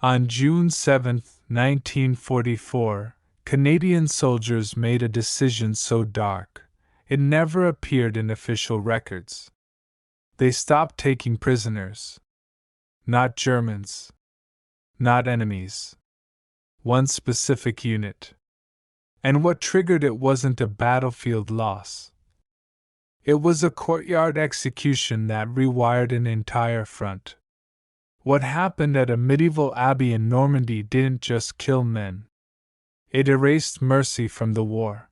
On June 7, 1944, Canadian soldiers made a decision so dark, it never appeared in official records. They stopped taking prisoners. Not Germans. Not enemies. One specific unit. And what triggered it wasn't a battlefield loss. It was a courtyard execution that rewired an entire front. What happened at a medieval abbey in Normandy didn't just kill men. It erased mercy from the war.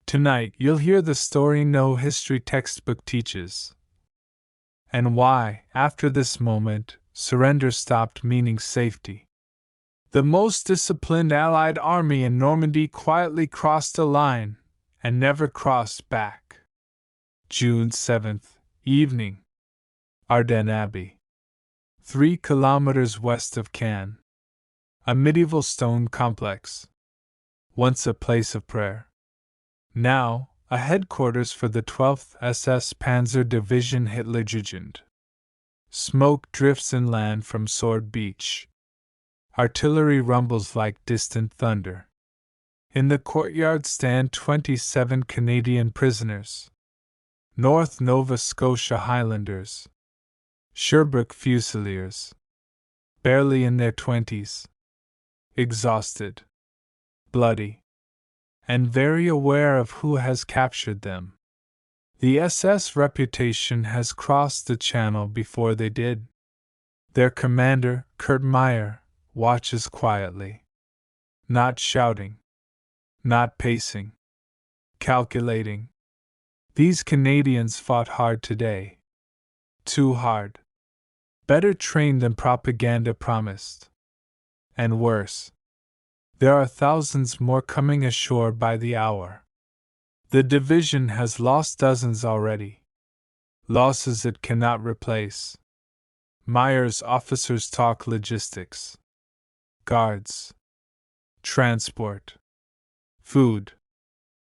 Tonight, you'll hear the story no history textbook teaches. And why, after this moment, surrender stopped meaning safety. The most disciplined Allied army in Normandy quietly crossed a line and never crossed back. June 7th, evening. Ardennes Abbey. 3 kilometers west of Caen. A medieval stone complex. Once a place of prayer. Now, a headquarters for the 12th SS Panzer Division Hitlerjugend. Smoke drifts inland from Sword Beach. Artillery rumbles like distant thunder. In the courtyard stand 27 Canadian prisoners. North Nova Scotia Highlanders. Sherbrooke Fusiliers. Barely in their 20s. Exhausted. Bloody. And very aware of who has captured them. The SS reputation has crossed the channel before they did. Their commander, Kurt Meyer, watches quietly. Not shouting. Not pacing. Calculating. These Canadians fought hard today. Too hard. Better trained than propaganda promised. And worse. There are thousands more coming ashore by the hour. The division has lost dozens already. Losses it cannot replace. Meyer's officers talk logistics. Guards. Transport. Food.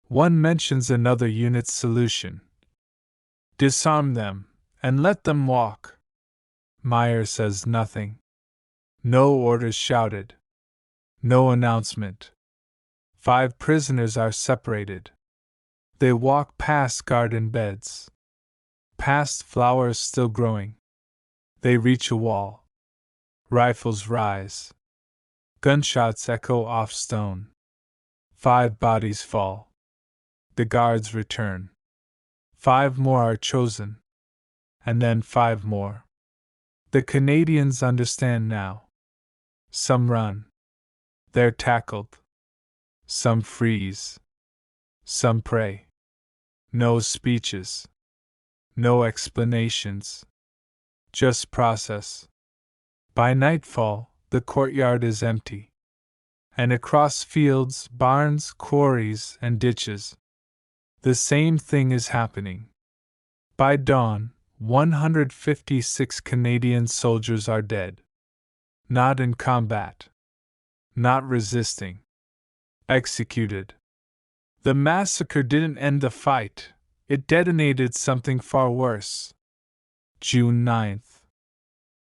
One mentions another unit's solution. Disarm them, and let them walk. Meyer says nothing. No orders shouted. No announcement. 5 prisoners are separated. They walk past garden beds. Past flowers still growing. They reach a wall. Rifles rise. Gunshots echo off stone. 5 bodies fall. The guards return. 5 more are chosen. And then 5 more. The Canadians understand now. Some run. They're tackled. Some freeze. Some pray. No speeches. No explanations. Just process. By nightfall, the courtyard is empty. And across fields, barns, quarries, and ditches, the same thing is happening. By dawn, 156 Canadian soldiers are dead. Not in combat. Not resisting. Executed. The massacre didn't end the fight, it detonated something far worse. June 9th.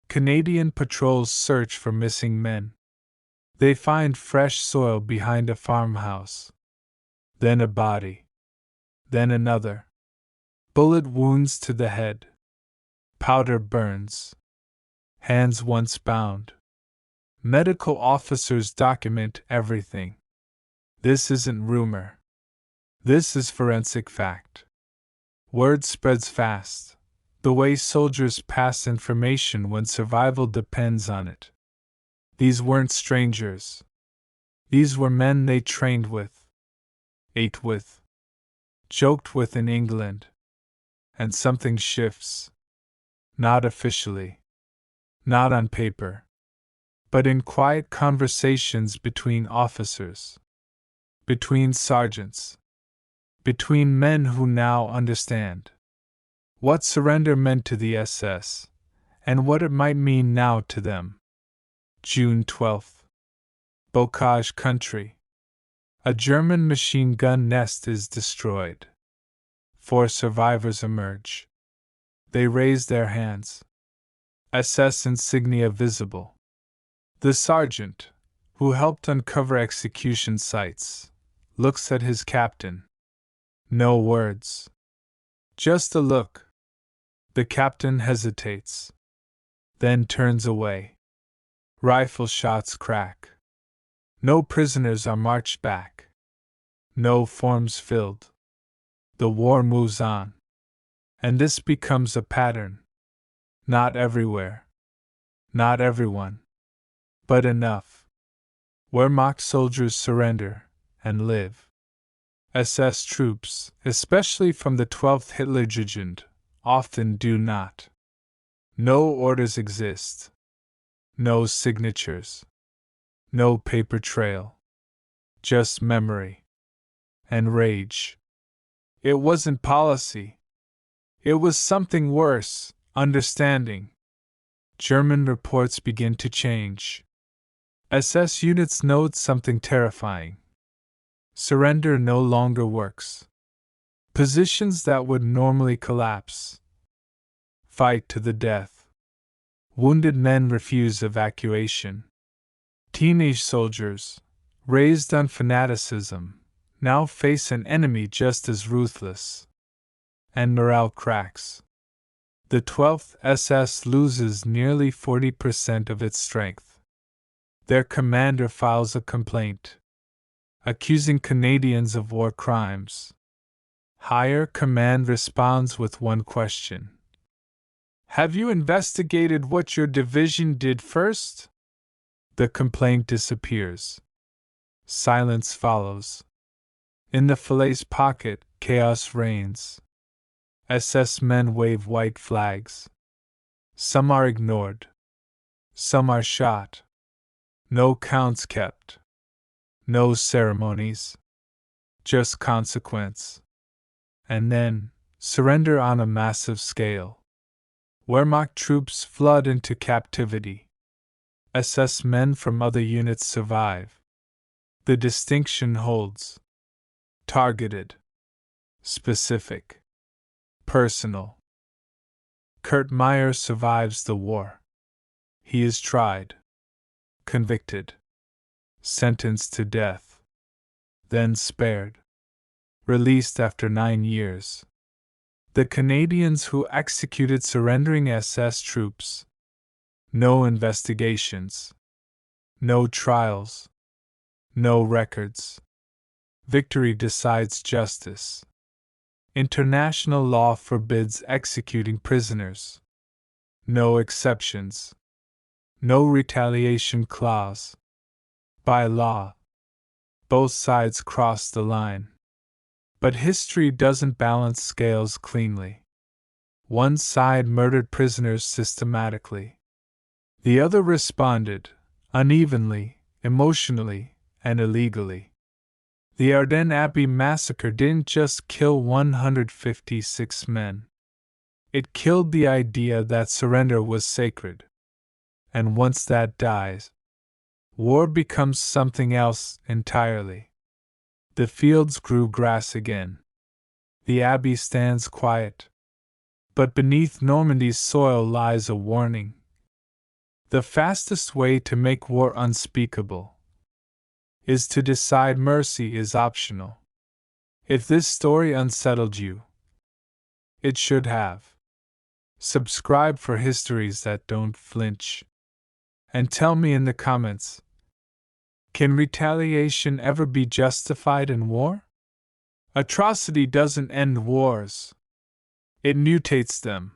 Canadian patrols search for missing men. They find fresh soil behind a farmhouse. Then a body. Then another. Bullet wounds to the head. Powder burns. Hands once bound. Medical officers document everything. This isn't rumor. This is forensic fact. Word spreads fast, the way soldiers pass information when survival depends on it. These weren't strangers. These were men they trained with, ate with, joked with in England. And something shifts. Not officially. Not on paper. But in quiet conversations between officers. Between sergeants. Between men who now understand what surrender meant to the SS, and what it might mean now to them. June 12th. Bocage Country. A German machine gun nest is destroyed. 4 survivors emerge. They raise their hands. SS insignia visible. The sergeant, who helped uncover execution sites, looks at his captain. No words. Just a look. The captain hesitates, then turns away. Rifle shots crack. No prisoners are marched back. No forms filled. The war moves on. And this becomes a pattern. Not everywhere. Not everyone. But enough. Wehrmacht soldiers surrender and live. SS troops, especially from the 12th Hitlerjugend, often do not. No orders exist. No signatures. No paper trail. Just memory. And rage. It wasn't policy. It was something worse, understanding. German reports begin to change. SS units note something terrifying. Surrender no longer works. Positions that would normally collapse. Fight to the death. Wounded men refuse evacuation. Teenage soldiers, raised on fanaticism, now face an enemy just as ruthless. And morale cracks. The 12th SS loses nearly 40% of its strength. Their commander files a complaint, accusing Canadians of war crimes. Higher command responds with one question. Have you investigated what your division did first? The complaint disappears. Silence follows. In the Falaise pocket, chaos reigns. SS men wave white flags. Some are ignored. Some are shot. No counts kept. No ceremonies. Just consequence. And then, surrender on a massive scale. Wehrmacht troops flood into captivity. SS men from other units survive. The distinction holds. Targeted. Specific. Personal. Kurt Meyer survives the war. He is tried. Convicted. Sentenced to death. Then spared. Released after 9 years. The Canadians who executed surrendering SS troops. No investigations. No trials. No records. Victory decides justice. International law forbids executing prisoners. No exceptions. No retaliation clause. By law. Both sides cross the line. But history doesn't balance scales cleanly. One side murdered prisoners systematically. The other responded, unevenly, emotionally, and illegally. The Ardennes Abbey massacre didn't just kill 156 men. It killed the idea that surrender was sacred. And once that dies, war becomes something else entirely. The fields grew grass again. The abbey stands quiet. But beneath Normandy's soil lies a warning. The fastest way to make war unspeakable is to decide mercy is optional. If this story unsettled you, it should have. Subscribe for histories that don't flinch. And tell me in the comments, can retaliation ever be justified in war? Atrocity doesn't end wars. It mutates them.